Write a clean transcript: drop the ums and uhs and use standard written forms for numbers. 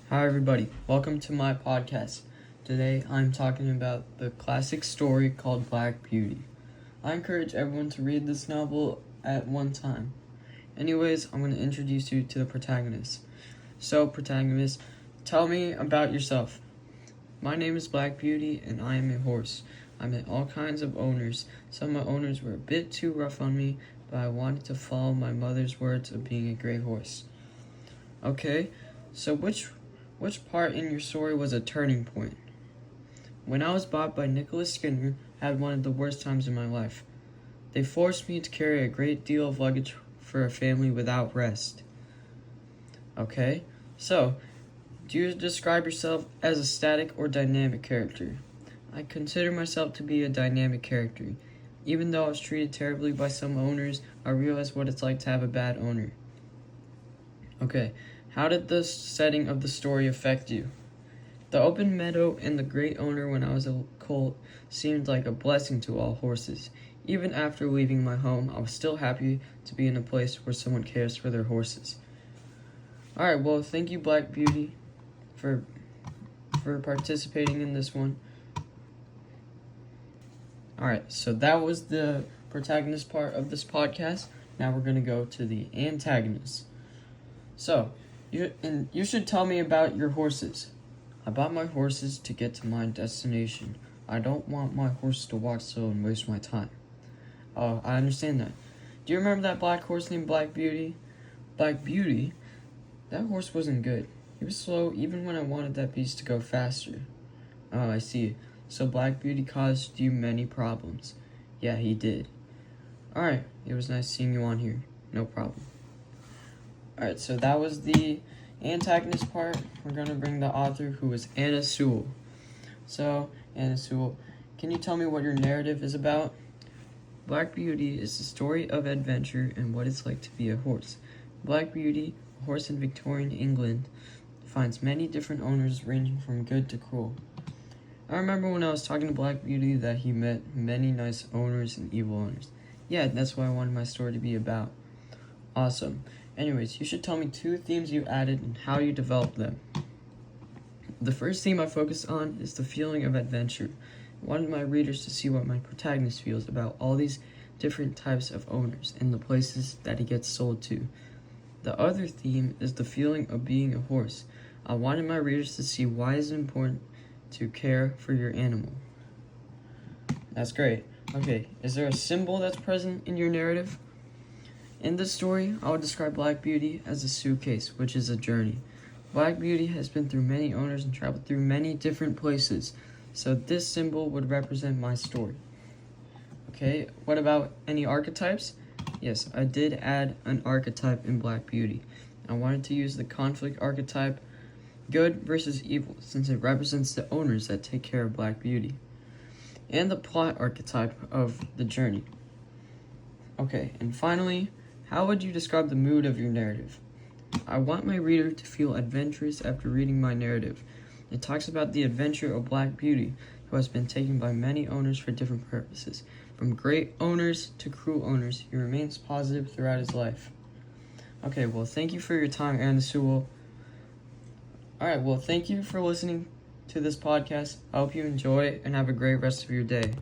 Hi everybody, welcome to my podcast. Today I'm talking about the classic story called Black Beauty. I encourage everyone to read this novel at one time. Anyways, I'm going to introduce you to the protagonist. So, protagonist, tell me about yourself. My name is Black Beauty and I am a horse. I met all kinds of owners. Some of my owners were a bit too rough on me, but I wanted to follow my mother's words of being a great horse. Okay, so which part in your story was a turning point? When I was bought by Nicholas Skinner, I had one of the worst times in my life. They forced me to carry a great deal of luggage for a family without rest. Okay, so, do you describe yourself as a static or dynamic character? I consider myself to be a dynamic character. Even though I was treated terribly by some owners, I realized what it's like to have a bad owner. Okay, how did the setting of the story affect you? The open meadow and the great owner when I was a colt seemed like a blessing to all horses. Even after leaving my home, I was still happy to be in a place where someone cares for their horses. Alright, well, thank you, Black Beauty, for participating in this one. Alright, so that was the protagonist part of this podcast. Now we're going to go to the antagonist. So, you should tell me about your horses. I bought my horses to get to my destination. I don't want my horse to walk slow and waste my time. Oh, I understand that. Do you remember that black horse named Black Beauty? Black Beauty? That horse wasn't good. He was slow even when I wanted that beast to go faster. Oh, I see. So Black Beauty caused you many problems. Yeah, he did. Alright, it was nice seeing you on here. No problem. Alright, so that was the antagonist part. We're going to bring the author, who is Anna Sewell. So, Anna Sewell, can you tell me what your narrative is about? Black Beauty is the story of adventure and what it's like to be a horse. Black Beauty, a horse in Victorian England, finds many different owners ranging from good to cruel. I remember when I was talking to Black Beauty that he met many nice owners and evil owners. Yeah, that's what I wanted my story to be about. Awesome. Anyways, you should tell me 2 themes you added and how you developed them. The first theme I focused on is the feeling of adventure. I wanted my readers to see what my protagonist feels about all these different types of owners and the places that he gets sold to. The other theme is the feeling of being a horse. I wanted my readers to see why it's important to care for your animal. That's great. Okay, is there a symbol that's present in your narrative? In this story, I would describe Black Beauty as a suitcase, which is a journey. Black Beauty has been through many owners and traveled through many different places, so this symbol would represent my story. Okay, what about any archetypes? Yes, I did add an archetype in Black Beauty. I wanted to use the conflict archetype, good versus evil, since it represents the owners that take care of Black Beauty, and the plot archetype of the journey. Okay, and finally, how would you describe the mood of your narrative? I want my reader to feel adventurous after reading my narrative. It talks about the adventure of Black Beauty, who has been taken by many owners for different purposes. From great owners to cruel owners, he remains positive throughout his life. Okay, well, thank you for your time, Anna Sewell. Alright, well, thank you for listening to this podcast. I hope you enjoy it and have a great rest of your day.